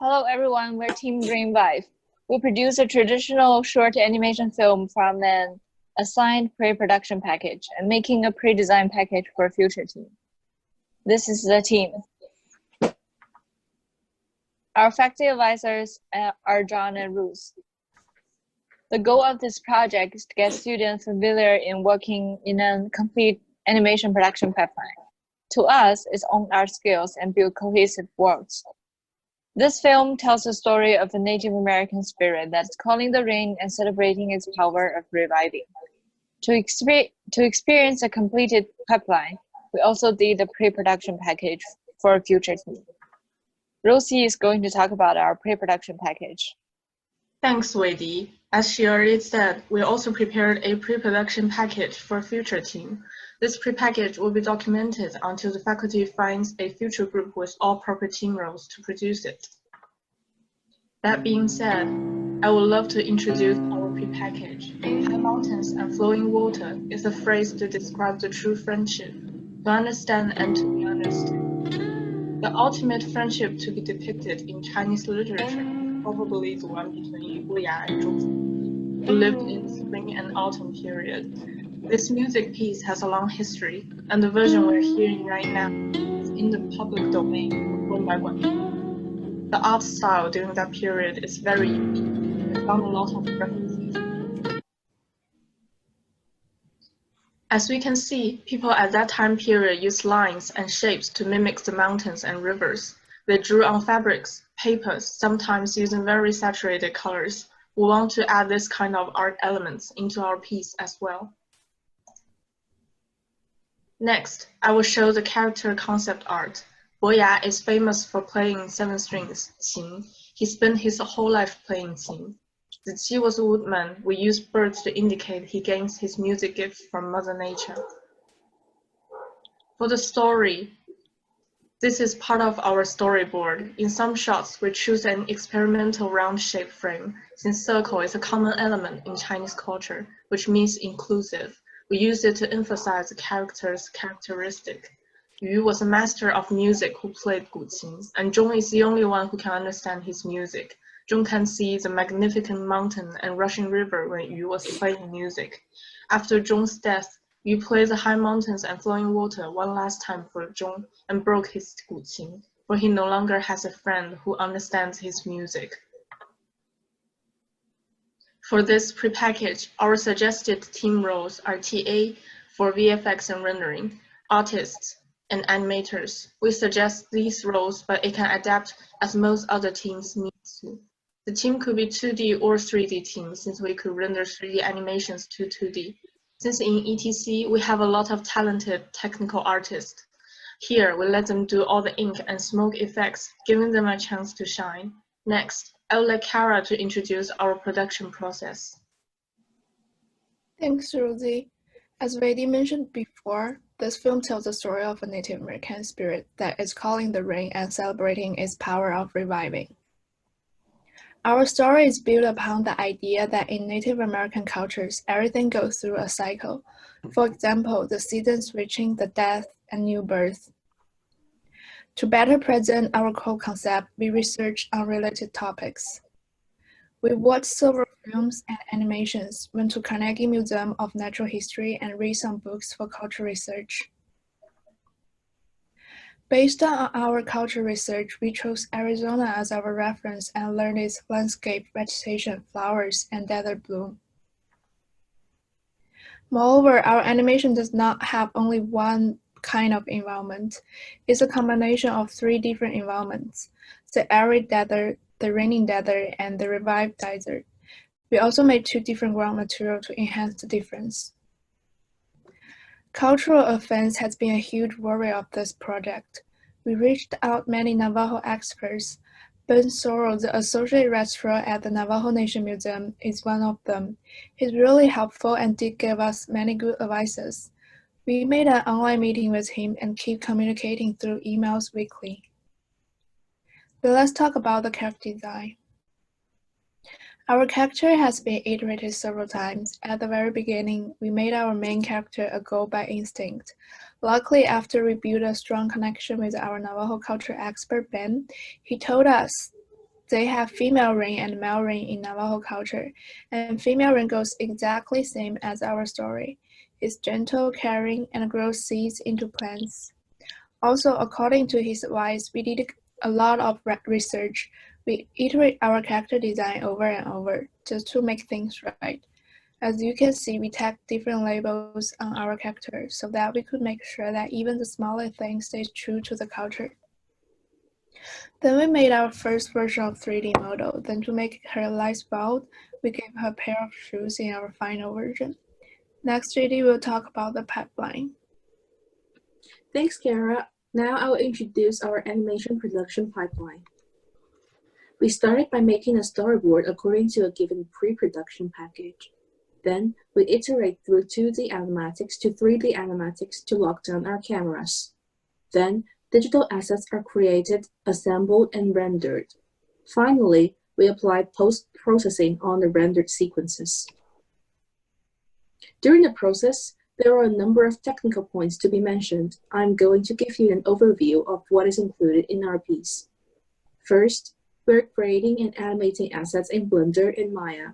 Hello everyone, we're Team Rainvive. We produce a traditional short animation film from an assigned pre-production package and making a pre-designed package for a future team. This is the team. Our faculty advisors are John and Ruth. The goal of this project is to get students familiar in working in a complete animation production pipeline. To us, it's own our skills and build cohesive worlds. This film tells the story of a Native American spirit that's calling the rain and celebrating its power of reviving. To experience a completed pipeline, we also did a pre-production package for a future team. Rosie is going to talk about our pre-production package. Thanks, Weidi. As she already said, we also prepared a pre-production package for a future team. This pre-package will be documented until the faculty finds a future group with all proper team roles to produce it. That being said, I would love to introduce our pre-package. High mountains and flowing water is a phrase to describe the true friendship, to understand and to be understood. The ultimate friendship to be depicted in Chinese literature, probably the one between Wuya and Zhong, who lived in the spring and autumn period. This music piece has a long history, and the version we're hearing right now is in the public domain, owned by Guan. The art style during that period is very unique. I found a lot of references. As we can see, people at that time period used lines and shapes to mimic the mountains and rivers. They drew on fabrics, papers, sometimes using very saturated colors. We want to add this kind of art elements into our piece as well. Next, I will show the character concept art. Boya is famous for playing 7 strings, qin. He spent his whole life playing qin. Ziqi was a woodman. We used birds to indicate he gains his music gift from Mother Nature. For the story, this is part of our storyboard. In some shots, we choose an experimental round-shaped frame, since circle is a common element in Chinese culture, which means inclusive. We use it to emphasize the character's characteristic. Yu was a master of music who played guqin, and Zhong is the only one who can understand his music. Zhong can see the magnificent mountain and rushing river when Yu was playing music. After Zhong's death, Yu played the high mountains and flowing water one last time for Zhong and broke his guqin, for he no longer has a friend who understands his music. For this pre-package, our suggested team roles are TA for VFX and rendering, artists, and animators. We suggest these roles, but it can adapt as most other teams need to. The team could be 2D or 3D team, since we could render 3D animations to 2D. Since in ETC, we have a lot of talented technical artists. Here, we let them do all the ink and smoke effects, giving them a chance to shine. Next, I would like Kara to introduce our production process. Thanks, Rosie. As Weidi mentioned before, this film tells the story of a Native American spirit that is calling the rain and celebrating its power of reviving. Our story is built upon the idea that in Native American cultures, everything goes through a cycle. For example, the seasons switching, the death, and new birth. To better present our core concept, we researched on related topics. We watched several films and animations, went to Carnegie Museum of Natural History, and read some books for culture research. Based on our culture research, we chose Arizona as our reference and learned its landscape, vegetation, flowers, and desert bloom. Moreover, our animation does not have only one kind of environment. It's a combination of 3 different environments: the arid desert, the raining desert, and the revived desert. We also made 2 different ground materials to enhance the difference. Cultural affairs has been a huge worry of this project. We reached out many Navajo experts. Ben Sorrell, the associate registrar at the Navajo Nation Museum, is one of them. He's really helpful and did give us many good advices. We made an online meeting with him and keep communicating through emails weekly. But let's talk about the character design. Our character has been iterated several times. At the very beginning, we made our main character a go by instinct. Luckily, after we built a strong connection with our Navajo culture expert Ben, he told us They have female rain and male rain in Navajo culture, and female rain goes exactly same as our story. It's gentle, caring, and grows seeds into plants. Also, according to his advice, we did a lot of research. We iterate our character design over and over just to make things right. As you can see, we tag different labels on our character so that we could make sure that even the smallest thing stays true to the culture. Then we made our first version of 3D model. Then to make her lights bold, we gave her a pair of shoes in our final version. Next, JD will talk about the pipeline. Thanks, Kara. Now I will introduce our animation production pipeline. We started by making a storyboard according to a given pre-production package. Then we iterate through 2D animatics to 3D animatics to lock down our cameras. Then digital assets are created, assembled, and rendered. Finally, we apply post-processing on the rendered sequences. During the process, there are a number of technical points to be mentioned. I'm going to give you an overview of what is included in our piece. First, we're creating and animating assets in Blender and Maya.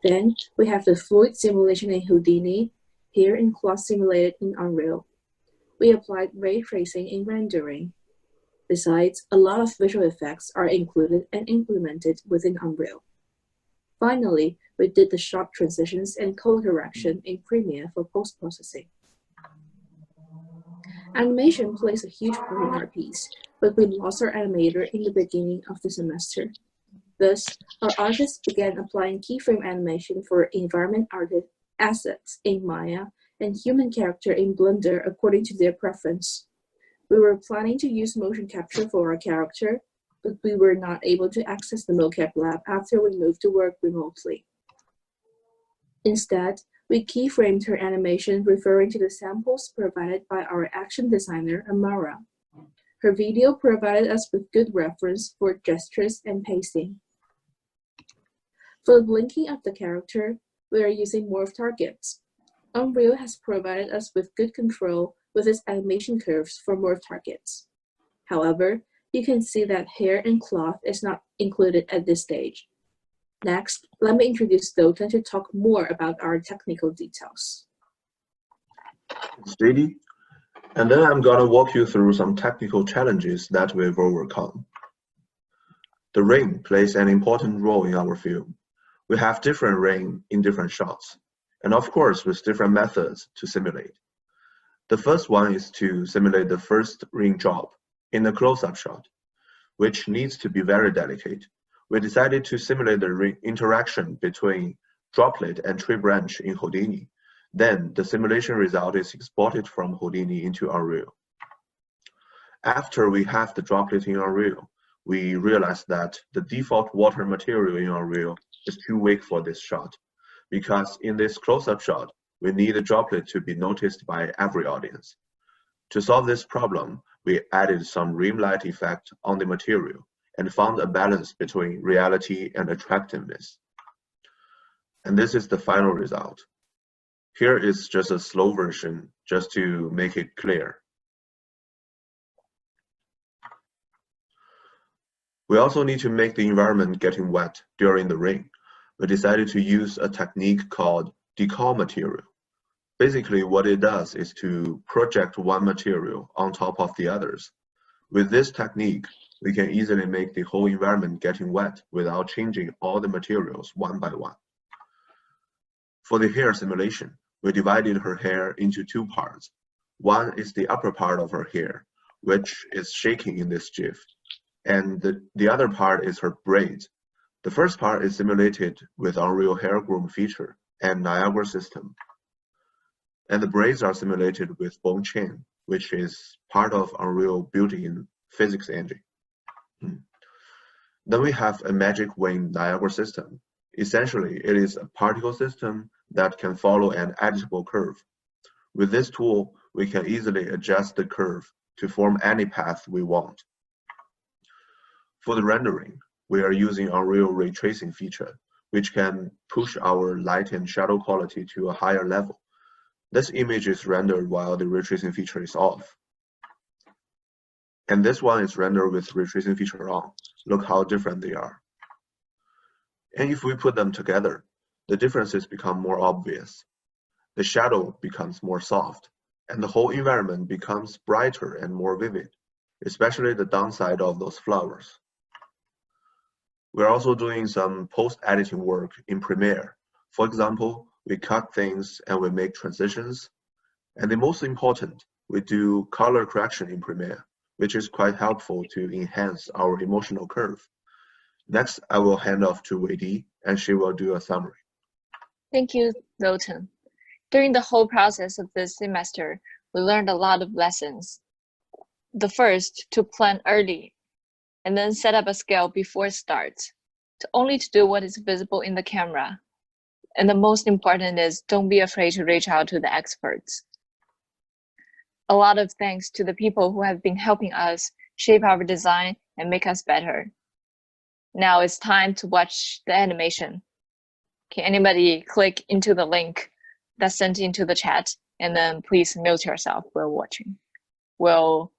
Then, we have the fluid simulation in Houdini, here in cloth simulated in Unreal. We applied ray tracing in rendering. Besides, a lot of visual effects are included and implemented within Unreal. Finally, we did the sharp transitions and color correction in Premiere for post-processing. Animation plays a huge part in our piece, but we lost our animator in the beginning of the semester. Thus, our artists began applying keyframe animation for environment artist assets in Maya and human character in Blender according to their preference. We were planning to use motion capture for our character, but we were not able to access the mocap lab after we moved to work remotely. Instead, we keyframed her animation referring to the samples provided by our action designer, Amara. Her video provided us with good reference for gestures and pacing. For the blinking of the character, we are using morph targets. Unreal has provided us with good control with its animation curves for morph targets. However, you can see that hair and cloth is not included at this stage. Next, let me introduce Dotan to talk more about our technical details. It's JD, and then I'm gonna walk you through some technical challenges that we've overcome. The rain plays an important role in our film. We have different rain in different shots, and of course with different methods to simulate. The first one is to simulate the first raindrop in a close-up shot, which needs to be very delicate. We decided to simulate the interaction between droplet and tree branch in Houdini. Then the simulation result is exported from Houdini into Unreal. After we have the droplet in Unreal, we realized that the default water material in Unreal is too weak for this shot, because in this close-up shot, we need the droplet to be noticed by every audience. To solve this problem, we added some rim light effect on the material and found a balance between reality and attractiveness. And this is the final result. Here is just a slow version, just to make it clear. We also need to make the environment getting wet during the rain. We decided to use a technique called decal material. Basically, what it does is to project one material on top of the others. With this technique, we can easily make the whole environment getting wet without changing all the materials one by one. For the hair simulation, we divided her hair into two parts. One is the upper part of her hair, which is shaking in this GIF, and the other part is her braids. The first part is simulated with Unreal Hair Groom feature and Niagara system. And the braids are simulated with bone chain, which is part of Unreal built-in physics engine. Then we have a magic wing Niagara system. Essentially, it is a particle system that can follow an editable curve. With this tool, we can easily adjust the curve to form any path we want. For the rendering, we are using Unreal ray tracing feature, which can push our light and shadow quality to a higher level. This image is rendered while the ray tracing feature is off. And this one is rendered with ray tracing feature on. Look how different they are. And if we put them together, the differences become more obvious. The shadow becomes more soft, and the whole environment becomes brighter and more vivid, especially the downside of those flowers. We're also doing some post-editing work in Premiere. For example, we cut things and we make transitions. And the most important, we do color correction in Premiere, which is quite helpful to enhance our emotional curve. Next, I will hand off to Weidi, and she will do a summary. Thank you, Milton. During the whole process of this semester, we learned a lot of lessons. The first, to plan early, and then set up a scale before it starts, only to do what is visible in the camera. And the most important is don't be afraid to reach out to the experts. A lot of thanks to the people who have been helping us shape our design and make us better. Now it's time to watch the animation. Can anybody click into the link that's sent into the chat, and then please mute yourself while watching. We'll